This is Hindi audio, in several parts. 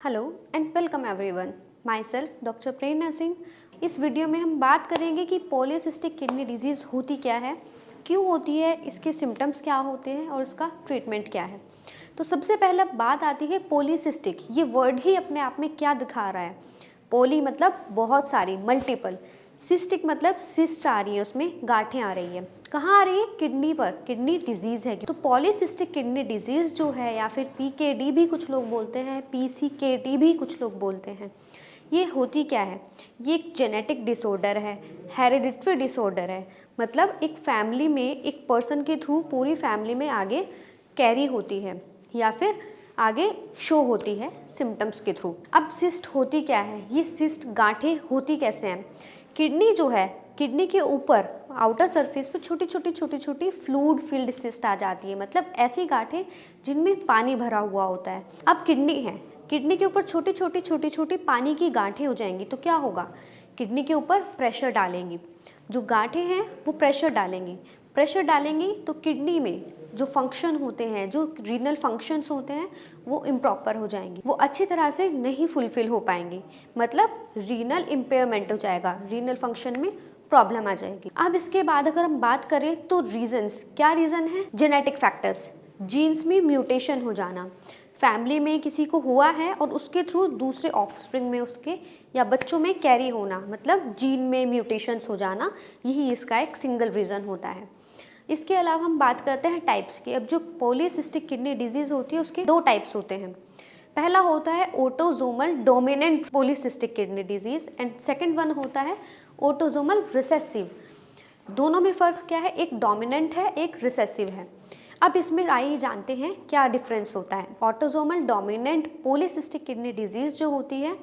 Hello and welcome everyone. My self doctor Prerna Singh. इस वीडियो में हम बात करेंगे कि पॉलीसिस्टिक किडनी डिजीज़ होती क्या है, क्यों होती है, इसके सिम्टम्स क्या होते हैं और उसका ट्रीटमेंट क्या है। तो सबसे पहले बात आती है पॉलीसिस्टिक। ये वर्ड ही अपने आप में क्या दिखा रहा है। पॉली मतलब बहुत सारी, मल्टीपल। सिस्टिक मतलब सिस्ट आ रही है, उसमें गांठें आ रही है। कहाँ आ रही है? किडनी पर। किडनी डिजीज़ है। तो पॉलीसिस्टिक किडनी डिजीज़ जो है, या फिर पीकेडी भी कुछ लोग बोलते हैं, पीसीकेडी भी कुछ लोग बोलते हैं, ये होती क्या है? ये एक जेनेटिक डिसऑर्डर है, हेरिडिटरी डिसऑर्डर है। मतलब एक फैमिली में, एक पर्सन के थ्रू पूरी फैमिली में आगे कैरी होती है या फिर आगे शो होती है सिम्टम्स के थ्रू। अब सिस्ट होती क्या है? ये सिस्ट गांठें होती कैसे हैं? किडनी जो है, किडनी के ऊपर आउटर सरफेस पे छोटी छोटी फ्लूइड फिल्ड सिस्ट आ जाती है। मतलब ऐसी गांठें जिनमें पानी भरा हुआ होता है। अब किडनी है, किडनी के ऊपर छोटी छोटी पानी की गांठें हो जाएंगी तो क्या होगा? किडनी के ऊपर प्रेशर डालेंगी। जो गांठें हैं वो प्रेशर डालेंगी तो किडनी में जो फंक्शन होते हैं, जो रीनल फंक्शंस होते हैं, वो इम्प्रॉपर हो जाएंगे, वो अच्छी तरह से नहीं फुलफिल हो पाएंगे। मतलब रीनल इम्पेयरमेंट हो जाएगा, रीनल फंक्शन में प्रॉब्लम आ जाएगी। अब इसके बाद अगर हम बात करें तो रीजंस, क्या रीज़न है? जेनेटिक फैक्टर्स, जीन्स में म्यूटेशन हो जाना। फैमिली में किसी को हुआ है और उसके थ्रू दूसरे ऑफस्प्रिंग में उसके या बच्चों में कैरी होना, मतलब जीन में म्यूटेशंस हो जाना, यही इसका एक सिंगल रीज़न होता है। इसके अलावा हम बात करते हैं टाइप्स की। अब जो पॉलीसिस्टिक किडनी डिजीज़ होती है उसके दो टाइप्स होते हैं। पहला होता है autosomal dominant polycystic kidney disease and second one होता है ऑटोसोमल रिसेसिव। दोनों में फ़र्क क्या है? एक डोमिनेंट है, एक रिसेसिव है। अब इसमें आइए जानते हैं क्या डिफरेंस होता है। Autosomal dominant polycystic kidney disease जो होती है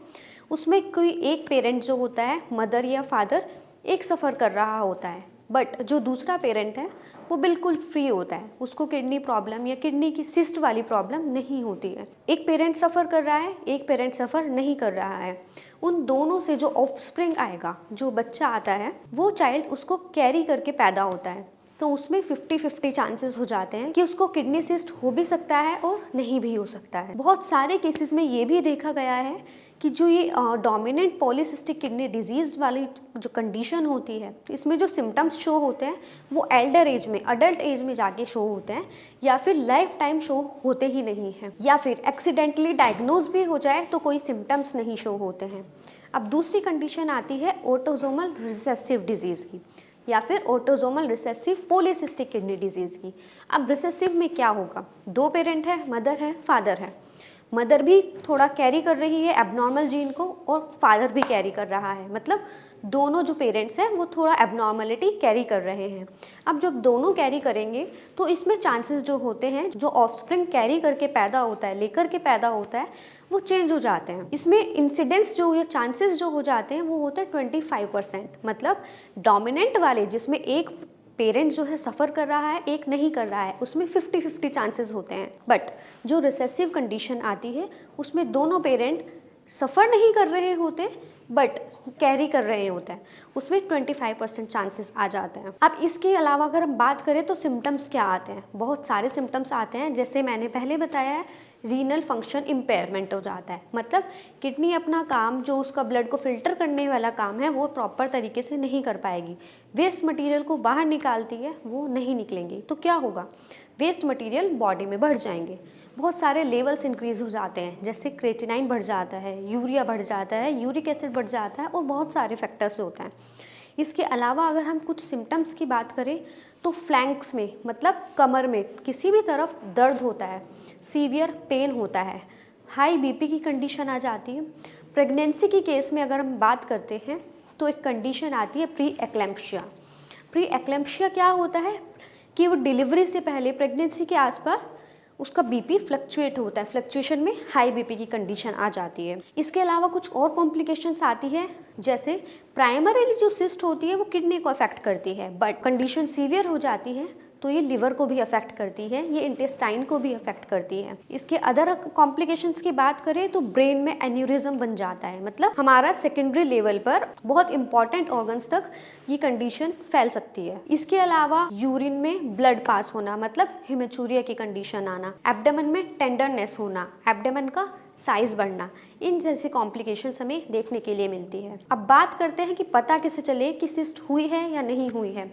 उसमें कोई एक पेरेंट जो होता है, मदर या फादर, एक सफ़र कर रहा होता है, बट जो दूसरा पेरेंट है वो बिल्कुल फ्री होता है, उसको किडनी प्रॉब्लम या किडनी की सिस्ट वाली प्रॉब्लम नहीं होती है। एक पेरेंट सफ़र कर रहा है, एक पेरेंट सफ़र नहीं कर रहा है। उन दोनों से जो ऑफस्प्रिंग आएगा, जो बच्चा आता है, वो चाइल्ड उसको कैरी करके पैदा होता है। तो उसमें 50-50 चांसेस हो जाते हैं कि उसको किडनी सिस्ट हो भी सकता है और नहीं भी हो सकता है। बहुत सारे केसेस में ये भी देखा गया है कि जो ये डोमिनेंट पॉलीसिस्टिक किडनी डिजीज़ वाली जो कंडीशन होती है, इसमें जो सिम्टम्स शो होते हैं वो एल्डर एज में, अडल्ट एज में जाके शो होते हैं, या फिर लाइफ टाइम शो होते ही नहीं हैं, या फिर एक्सीडेंटली डायग्नोज भी हो जाए तो कोई सिम्टम्स नहीं शो होते हैं। अब दूसरी कंडीशन आती है ऑटोसोमल रिसेसिव डिजीज़ की, या फिर autosomal recessive polycystic kidney disease की। अब रिसेसिव में क्या होगा? दो पेरेंट है, मदर है, फादर है। मदर भी थोड़ा कैरी कर रही है एबनॉर्मल जीन को और फादर भी कैरी कर रहा है। मतलब दोनों जो पेरेंट्स हैं वो थोड़ा एबनॉर्मलिटी कैरी कर रहे हैं। अब जब दोनों कैरी करेंगे तो इसमें चांसेस जो होते हैं, जो ऑफस्प्रिंग कैरी करके पैदा होता है, लेकर के पैदा होता है, वो चेंज हो जाते हैं। इसमें इंसिडेंस जो या चांसेस जो हो जाते हैं वो होता है 25%। मतलब डोमिनेंट वाले जिसमें एक पेरेंट जो है सफ़र कर रहा है, एक नहीं कर रहा है, उसमें 50-50 चांसेस होते हैं। बट जो रिसेसिव कंडीशन आती है उसमें दोनों पेरेंट सफ़र नहीं कर रहे होते बट कैरी कर रहे होते हैं, उसमें 25% चांसेस आ जाते हैं। अब इसके अलावा अगर हम बात करें तो सिम्टम्स क्या आते हैं? बहुत सारे सिम्टम्स आते हैं। जैसे मैंने पहले बताया है, रीनल फंक्शन इम्पेयरमेंट हो जाता है। मतलब किडनी अपना काम, जो उसका ब्लड को फिल्टर करने वाला काम है, वो प्रॉपर तरीके से नहीं कर पाएगी। वेस्ट मटेरियल को बाहर निकालती है, वो नहीं निकलेंगे तो क्या होगा? वेस्ट मटेरियल बॉडी में बढ़ जाएंगे। बहुत सारे लेवल्स इंक्रीज़ हो जाते हैं, जैसे क्रेटिनाइन बढ़ जाता है, यूरिया बढ़ जाता है, यूरिक एसिड बढ़ जाता है, और बहुत सारे फैक्टर्स होते हैं। इसके अलावा अगर हम कुछ सिम्टम्स की बात करें तो फ्लैंक्स में, मतलब कमर में किसी भी तरफ दर्द होता है, सीवियर पेन होता है, हाई बीपी की कंडीशन आ जाती है। प्रेगनेंसी की केस में अगर हम बात करते हैं तो एक कंडीशन आती है प्री एक्लैम्प्शिया। प्री एक्लैम्प्शिया क्या होता है कि वो डिलीवरी से पहले, प्रेगनेंसी के आसपास उसका बीपी फ्लक्चुएट होता है, फ्लक्चुएशन में हाई बीपी की कंडीशन आ जाती है। इसके अलावा कुछ और कॉम्प्लिकेशंस आती है, जैसे प्राइमरीली जो सिस्ट होती है वो किडनी को अफेक्ट करती है, बट कंडीशन सीवियर हो जाती है तो ये लिवर को भी अफेक्ट करती है, ये इंटेस्टाइन को भी अफेक्ट करती है। इसके अदर कॉम्प्लिकेशंस की बात करें तो ब्रेन में एन्यूरिज्म बन जाता है। मतलब हमारा सेकेंडरी लेवल पर बहुत इंपॉर्टेंट ऑर्गन्स तक ये कंडीशन फैल सकती है। इसके अलावा यूरिन में ब्लड पास होना, मतलब हिमेचूरिया की कंडीशन आना, एब्डोमेन में टेंडरनेस होना, एब्डोमेन का साइज़ बढ़ना, इन जैसे कॉम्प्लिकेशंस हमें देखने के लिए मिलती है। अब बात करते हैं कि पता कैसे चले कि सिस्ट हुई है या नहीं हुई है।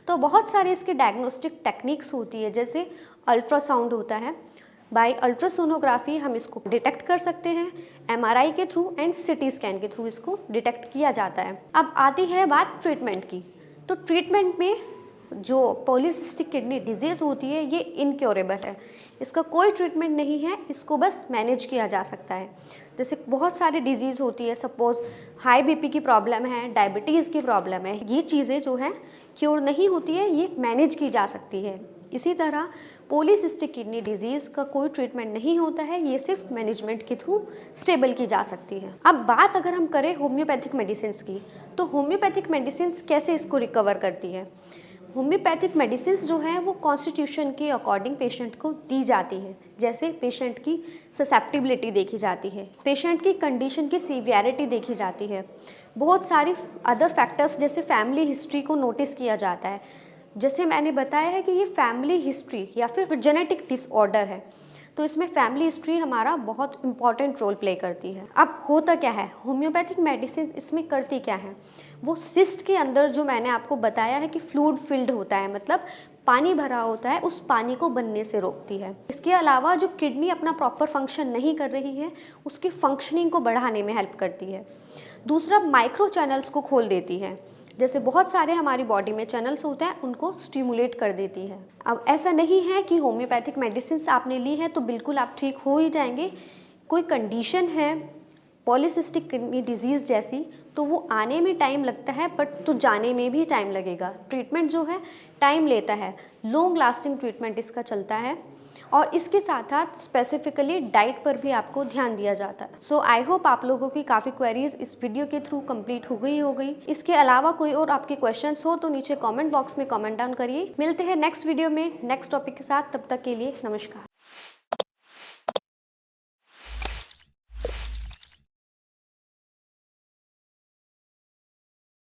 तो बहुत सारे इसके डायग्नोस्टिक टेक्निक्स होती है, जैसे अल्ट्रासाउंड होता है। बाय अल्ट्रासोनोग्राफी हम इसको डिटेक्ट कर सकते हैं, एमआरआई के थ्रू एंड सिटी स्कैन के थ्रू इसको डिटेक्ट किया जाता है। अब आती है बात ट्रीटमेंट की। तो ट्रीटमेंट में जो पॉलीसिस्टिक किडनी डिजीज़ होती है ये इनक्योरेबल है, इसका कोई ट्रीटमेंट नहीं है, इसको बस मैनेज किया जा सकता है। जैसे बहुत सारी डिजीज़ होती है, सपोज़ हाई बीपी की प्रॉब्लम है, डायबिटीज़ की प्रॉब्लम है, ये चीज़ें जो हैं क्योर नहीं होती है, ये मैनेज की जा सकती है। इसी तरह पॉलीसिस्टिक किडनी डिजीज़ का कोई ट्रीटमेंट नहीं होता है, ये सिर्फ मैनेजमेंट के थ्रू स्टेबल की जा सकती है। अब बात अगर हम करें होम्योपैथिक मेडिसिन की, तो होम्योपैथिक मेडिसिन कैसे इसको रिकवर करती है। होम्योपैथिक मेडिसिन जो है वो कॉन्स्टिट्यूशन के अकॉर्डिंग पेशेंट को दी जाती है। जैसे पेशेंट की ससेप्टिबिलिटी देखी जाती है, पेशेंट की कंडीशन की सीवियरिटी देखी जाती है, बहुत सारी अदर फैक्टर्स जैसे फैमिली हिस्ट्री को नोटिस किया जाता है। जैसे मैंने बताया है कि ये फैमिली हिस्ट्री या फिर जेनेटिक डिसऑर्डर है, तो इसमें फैमिली हिस्ट्री हमारा बहुत इंपॉर्टेंट रोल प्ले करती है। अब होता क्या है, होम्योपैथिक मेडिसिन इसमें करती क्या है, वो सिस्ट के अंदर जो मैंने आपको बताया है कि फ्लूइड फिल्ड होता है, मतलब पानी भरा होता है, उस पानी को बनने से रोकती है। इसके अलावा जो किडनी अपना प्रॉपर फंक्शन नहीं कर रही है, उसकी फंक्शनिंग को बढ़ाने में हेल्प करती है। दूसरा, माइक्रो चैनल्स को खोल देती है, जैसे बहुत सारे हमारी बॉडी में चैनल्स होते हैं, उनको स्टिमुलेट कर देती है। अब ऐसा नहीं है कि होम्योपैथिक मेडिसिन आपने ली है तो बिल्कुल आप ठीक हो ही जाएंगे। कोई कंडीशन है पॉलीसिस्टिक किडनी डिजीज़ जैसी, तो वो आने में टाइम लगता है, बट तो जाने में भी टाइम लगेगा। ट्रीटमेंट जो है टाइम लेता है, लॉन्ग लास्टिंग ट्रीटमेंट इसका चलता है, और इसके साथ साथ स्पेसिफिकली डाइट पर भी आपको ध्यान दिया जाता है। सो आई होप आप लोगों की काफ़ी क्वेरीज इस वीडियो के थ्रू कंप्लीट हो गई। इसके अलावा कोई और आपके क्वेश्चंस हो तो नीचे कमेंट बॉक्स में कमेंट डाउन करिए। मिलते हैं नेक्स्ट वीडियो में नेक्स्ट टॉपिक के साथ, तब तक के लिए नमस्कार।